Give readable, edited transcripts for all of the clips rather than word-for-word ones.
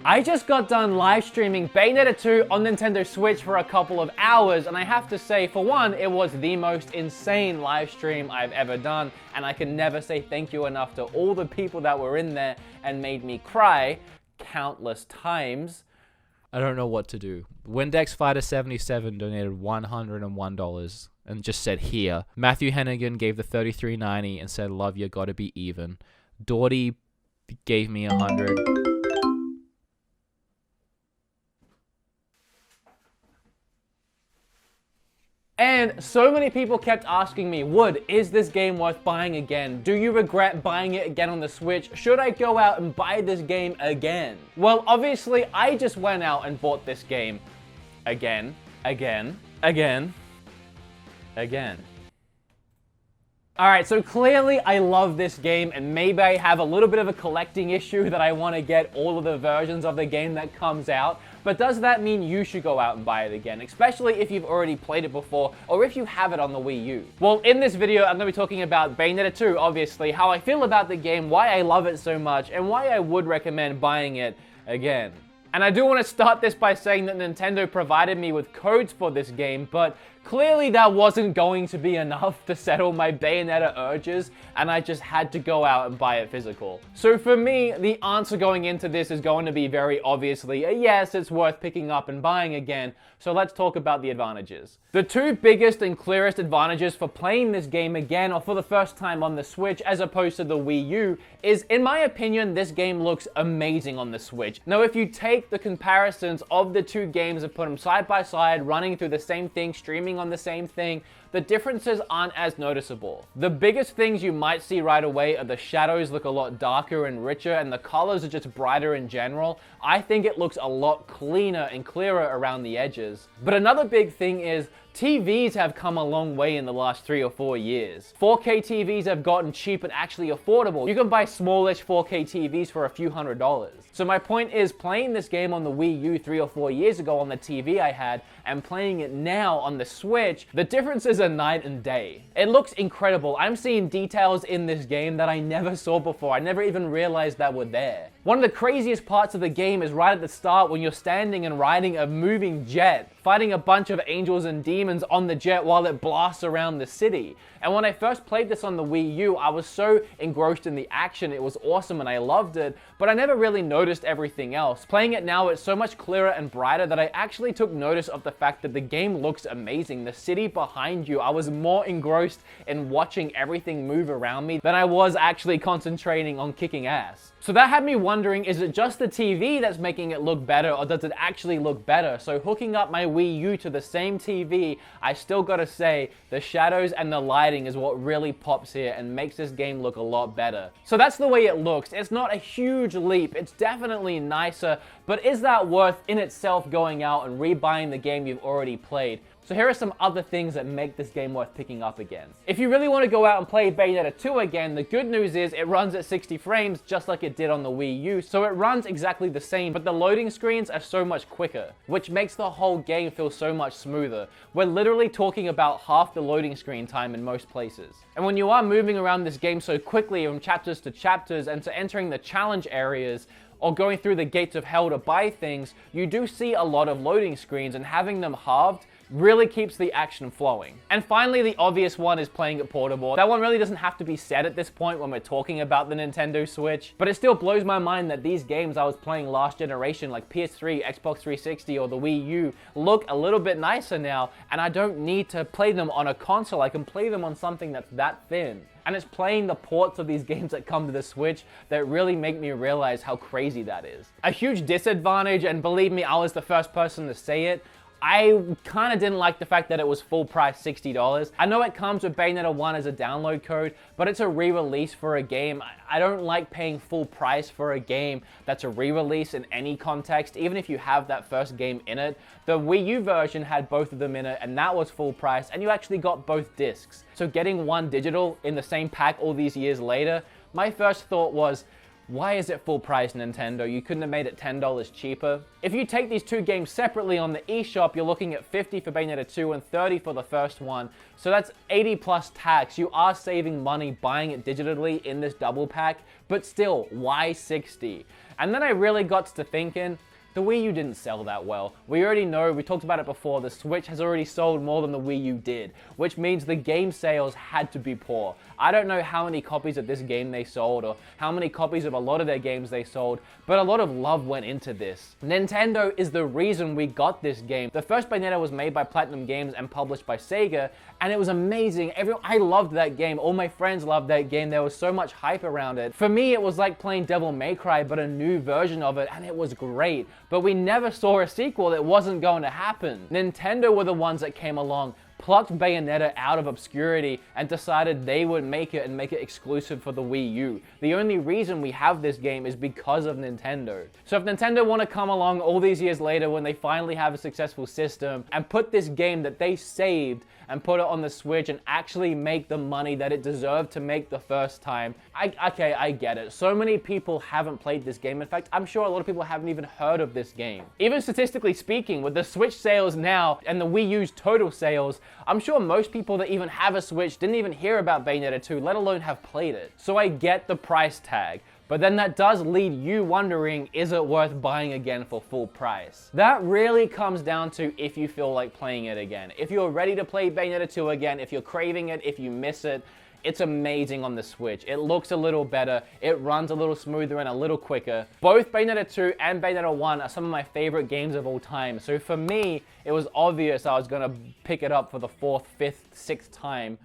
I just got done live streaming Bayonetta 2 on Nintendo Switch for a couple of hours, and I have to say, for one, it was the most insane live stream I've ever done, and I can never say thank you enough to all the people that were in there and made me cry countless times. I don't know what to do. Windex Fighter 77 donated $101 and just said here. Matthew Hennigan gave the $33.90 and said, love you, gotta be even. Doughty gave me $100. And so many people kept asking me, Wood, is this game worth buying again? Do you regret buying it again on the Switch? Should I go out and buy this game again? Well, obviously, I just went out and bought this game again. Alright, so clearly I love this game, and maybe I have a little bit of a collecting issue that I want to get all of the versions of the game that comes out, but does that mean you should go out and buy it again, especially if you've already played it before, or if you have it on the Wii U? Well, in this video, I'm going to be talking about Bayonetta 2, obviously, how I feel about the game, why I love it so much, and why I would recommend buying it again. And I do want to start this by saying that Nintendo provided me with codes for this game, but clearly that wasn't going to be enough to settle my Bayonetta urges, and I just had to go out and buy it physical. So for me, the answer going into this is going to be very obviously a yes, it's worth picking up and buying again, so let's talk about the advantages. The two biggest and clearest advantages for playing this game again or for the first time on the Switch as opposed to the Wii U is, in my opinion, this game looks amazing on the Switch. Now, if you take the comparisons of the two games and put them side by side, running through the same thing, streaming on the same thing, the differences aren't as noticeable. The biggest things you might see right away are the shadows look a lot darker and richer, and the colors are just brighter in general. I think it looks a lot cleaner and clearer around the edges. But another big thing is TVs have come a long way in the last 3 or 4 years. 4K TVs have gotten cheap and actually affordable. You can buy smallish 4K TVs for a few $100s. So my point is, playing this game on the Wii U 3 or 4 years ago on the TV I had, and playing it now on the Switch, the differences are night and day. It looks incredible. I'm seeing details in this game that I never saw before. I never even realized that were there. One of the craziest parts of the game is right at the start when you're standing and riding a moving jet, fighting a bunch of angels and demons on the jet while it blasts around the city. And when I first played this on the Wii U, I was so engrossed in the action, it was awesome and I loved it, but I never really noticed everything else. Playing it now, it's so much clearer and brighter that I actually took notice of the fact that the game looks amazing. The city behind you, I was more engrossed in watching everything move around me than I was actually concentrating on kicking ass. So that had me wondering, is it just the TV that's making it look better, or does it actually look better? So hooking up my Wii U to the same TV, I still gotta say, the shadows and the lighting is what really pops here and makes this game look a lot better. So that's the way it looks. It's not a huge leap, it's definitely nicer, but is that worth in itself going out and rebuying the game you've already played? So here are some other things that make this game worth picking up again. If you really want to go out and play Bayonetta 2 again, the good news is it runs at 60 frames just like it did on the Wii U, so it runs exactly the same, but the loading screens are so much quicker, which makes the whole game feel so much smoother. We're literally talking about half the loading screen time in most places. And when you are moving around this game so quickly from chapters to chapters and to entering the challenge areas, or going through the gates of hell to buy things, you do see a lot of loading screens, and having them halved really keeps the action flowing. And finally, the obvious one is playing it portable. That one really doesn't have to be said at this point when we're talking about the Nintendo Switch, but it still blows my mind that these games I was playing last generation, like PS3, Xbox 360, or the Wii U, look a little bit nicer now, and I don't need to play them on a console. I can play them on something that's that thin. And it's playing the ports of these games that come to the Switch that really make me realize how crazy that is. A huge disadvantage, and believe me, I was the first person to say it, I kind of didn't like the fact that it was full price $60. I know it comes with Bayonetta 1 as a download code, but it's a re-release for a game. I don't like paying full price for a game that's a re-release in any context, even if you have that first game in it. The Wii U version had both of them in it, and that was full price, and you actually got both discs. So getting one digital in the same pack all these years later, my first thought was, Why is it full price, Nintendo? You couldn't have made it $10 cheaper. If you take these two games separately on the eShop, you're looking at $50 for Bayonetta 2 and $30 for the first one. So that's 80 plus tax. You are saving money buying it digitally in this double pack, but still, why 60? And then I really got to thinking, the Wii U didn't sell that well. We already know, we talked about it before, the Switch has already sold more than the Wii U did, which means the game sales had to be poor. I don't know how many copies of this game they sold or how many copies of a lot of their games they sold, but a lot of love went into this. Nintendo is the reason we got this game. The first Bayonetta was made by Platinum Games and published by Sega, and it was amazing. I loved that game. All my friends loved that game. There was so much hype around it. For me, it was like playing Devil May Cry, but a new version of it, and it was great. But we never saw a sequel. It wasn't going to happen. Nintendo were the ones that came along, plucked Bayonetta out of obscurity and decided they would make it and make it exclusive for the Wii U. The only reason we have this game is because of Nintendo. So if Nintendo want to come along all these years later when they finally have a successful system and put this game that they saved and put it on the Switch and actually make the money that it deserved to make the first time, okay, I get it. So many people haven't played this game. In fact, I'm sure a lot of people haven't even heard of this game. Even statistically speaking, with the Switch sales now and the Wii U's total sales, I'm sure most people that even have a Switch didn't even hear about Bayonetta 2, let alone have played it. So I get the price tag. But then that does lead you wondering, is it worth buying again for full price? That really comes down to if you feel like playing it again. If you're ready to play Bayonetta 2 again, if you're craving it, if you miss it, it's amazing on the Switch. It looks a little better, it runs a little smoother and a little quicker. Both Bayonetta 2 and Bayonetta 1 are some of my favorite games of all time. So for me, it was obvious I was gonna pick it up for the 4th, 5th, 6th time.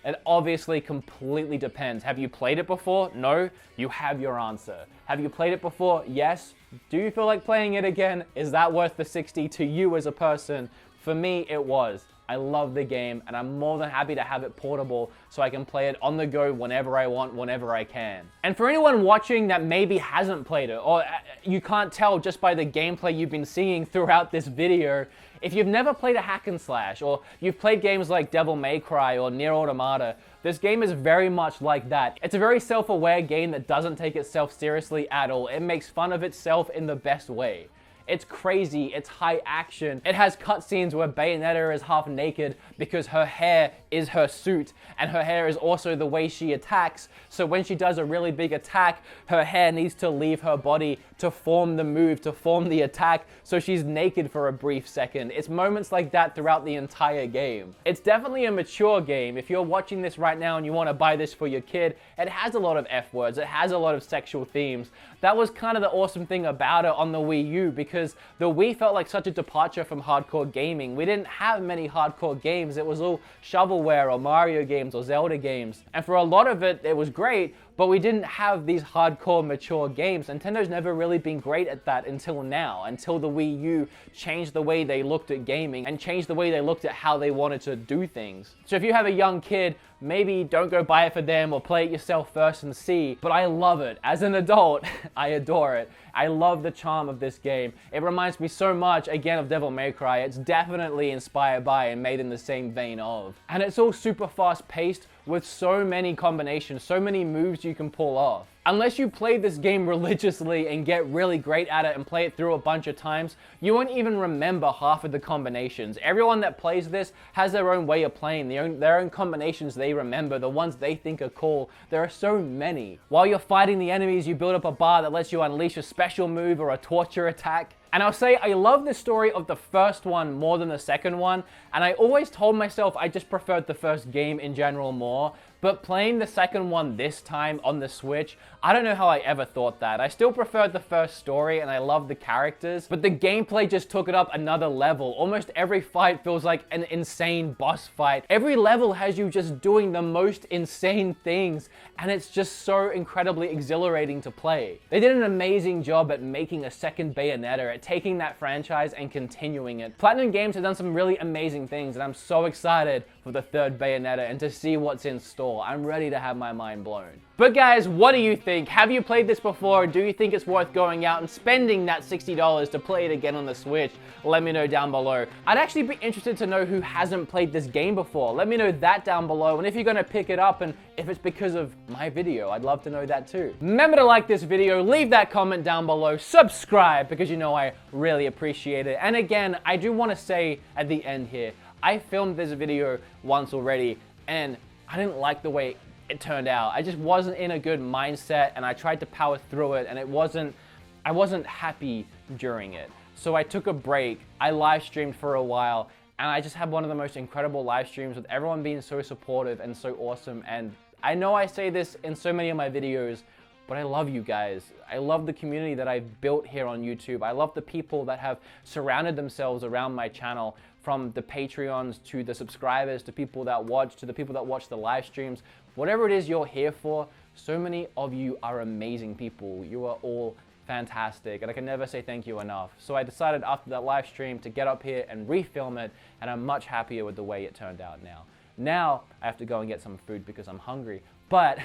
It obviously completely depends. Have you played it before? No? You have your answer. Have you played it before? Yes. Do you feel like playing it again? Is that worth the 60 to you as a person? For me, it was. I love the game, and I'm more than happy to have it portable so I can play it on the go whenever I want, whenever I can. And for anyone watching that maybe hasn't played it, or you can't tell just by the gameplay you've been seeing throughout this video, if you've never played a hack and slash, or you've played games like Devil May Cry or Nier Automata, this game is very much like that. It's a very self-aware game that doesn't take itself seriously at all. It makes fun of itself in the best way. It's crazy, it's high action. It has cutscenes where Bayonetta is half naked because her hair is her suit, and her hair is also the way she attacks. So when she does a really big attack, her hair needs to leave her body to form the move, to form the attack, so she's naked for a brief second. It's moments like that throughout the entire game. It's definitely a mature game. If you're watching this right now and you want to buy this for your kid, it has a lot of F words, it has a lot of sexual themes. That was kind of the awesome thing about it on the Wii U, because the Wii felt like such a departure from hardcore gaming. We didn't have many hardcore games. It was all shovelware or Mario games or Zelda games. And for a lot of it, it was great, but we didn't have these hardcore mature games. Nintendo's never really been great at that until now, until the Wii U changed the way they looked at gaming and changed the way they looked at how they wanted to do things. So if you have a young kid, maybe don't go buy it for them or play it yourself first and see, but I love it. As an adult, I adore it. I love the charm of this game. It reminds me so much, again, of Devil May Cry. It's definitely inspired by and made in the same vein of. And it's all super fast paced with so many combinations, so many moves you can pull off. Unless you play this game religiously and get really great at it and play it through a bunch of times, you won't even remember half of the combinations. Everyone that plays this has their own way of playing, their own combinations they remember, the ones they think are cool. There are so many. While you're fighting the enemies, you build up a bar that lets you unleash a special move or a torture attack. And I'll say I love the story of the first one more than the second one, and I always told myself I just preferred the first game in general more, but playing the second one this time on the Switch, I don't know how I ever thought that. I still preferred the first story and I love the characters, but the gameplay just took it up another level. Almost every fight feels like an insane boss fight. Every level has you just doing the most insane things, and it's just so incredibly exhilarating to play. They did an amazing job at making a second Bayonetta, at taking that franchise and continuing it. Platinum Games have done some really amazing things, and I'm so excited for the third Bayonetta and to see what's in store. all. I'm ready to have my mind blown. But guys, what do you think? Have you played this before? Do you think it's worth going out and spending that $60 to play it again on the Switch? Let me know down below. I'd actually be interested to know who hasn't played this game before. Let me know that down below, and if you're gonna pick it up and if it's because of my video, I'd love to know that too. Remember to like this video, leave that comment down below, subscribe because you know I really appreciate it. And again, I do want to say at the end here, I filmed this video once already and I didn't like the way it turned out. I just wasn't in a good mindset and I tried to power through it and I wasn't happy during it. So I took a break, I live streamed for a while, and I just had one of the most incredible live streams with everyone being so supportive and so awesome. And I know I say this in so many of my videos, but I love you guys. I love the community that I've built here on YouTube. I love the people that have surrounded themselves around my channel, from the Patreons to the subscribers to people that watch, to the people that watch the live streams. Whatever it is you're here for, so many of you are amazing people. You are all fantastic, and I can never say thank you enough. So I decided after that live stream to get up here and refilm it, and I'm much happier with the way it turned out now. Now I have to go and get some food because I'm hungry, but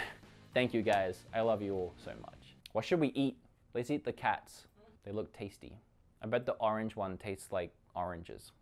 thank you guys. I love you all so much. What should we eat? Let's eat the cats. They look tasty. I bet the orange one tastes like oranges.